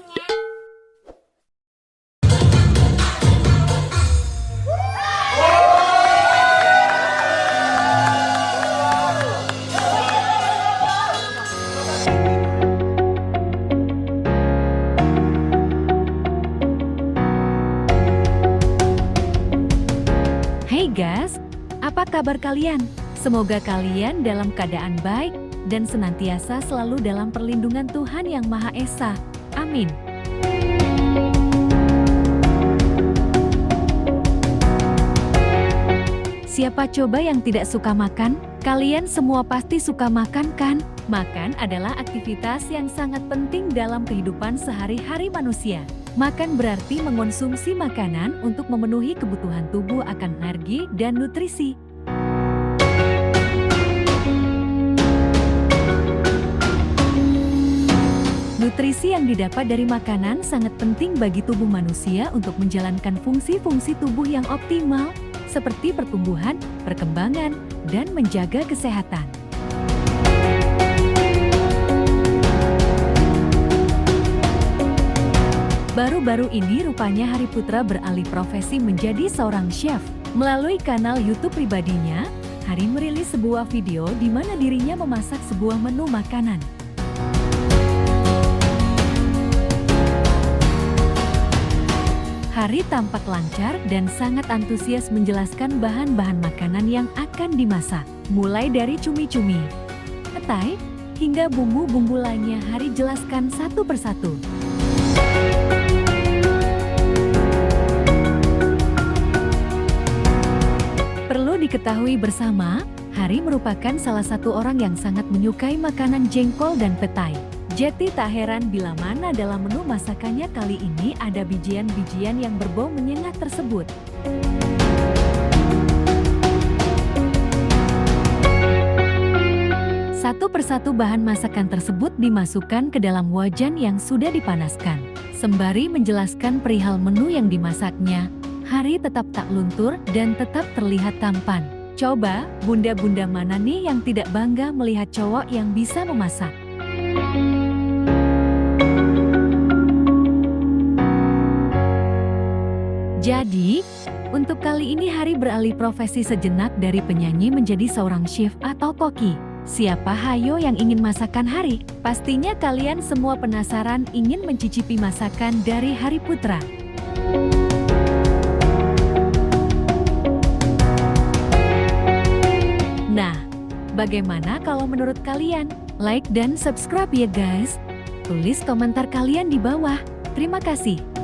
Hey guys, apa kabar kalian? Semoga kalian dalam keadaan baik dan senantiasa selalu dalam perlindungan Tuhan Yang Maha Esa. Amin. Siapa coba yang tidak suka makan? Kalian semua pasti suka makan kan? Makan adalah aktivitas yang sangat penting dalam kehidupan sehari-hari manusia. Makan berarti mengonsumsi makanan untuk memenuhi kebutuhan tubuh akan energi dan nutrisi. Nutrisi yang didapat dari makanan sangat penting bagi tubuh manusia untuk menjalankan fungsi-fungsi tubuh yang optimal, seperti pertumbuhan, perkembangan, dan menjaga kesehatan. Baru-baru ini rupanya Hari Putra beralih profesi menjadi seorang chef. Melalui kanal YouTube pribadinya, Hari merilis sebuah video di mana dirinya memasak sebuah menu makanan. Hari tampak lancar dan sangat antusias menjelaskan bahan-bahan makanan yang akan dimasak. Mulai dari cumi-cumi, petai, hingga bumbu-bumbu lainnya Hari jelaskan satu persatu. Perlu diketahui bersama, Hari merupakan salah satu orang yang sangat menyukai makanan jengkol dan petai. Jadi tak heran bila mana dalam menu masakannya kali ini ada bijian-bijian yang berbau menyengat tersebut. Satu persatu bahan masakan tersebut dimasukkan ke dalam wajan yang sudah dipanaskan. Sembari menjelaskan perihal menu yang dimasaknya, Hari tetap tak luntur dan tetap terlihat tampan. Coba, bunda-bunda mana nih yang tidak bangga melihat cowok yang bisa memasak? Jadi, untuk kali ini Hari beralih profesi sejenak dari penyanyi menjadi seorang chef atau koki. Siapa hayo yang ingin masakan Hari? Pastinya kalian semua penasaran ingin mencicipi masakan dari Hari Putra. Nah, bagaimana kalau menurut kalian? Like dan subscribe ya guys. Tulis komentar kalian di bawah. Terima kasih.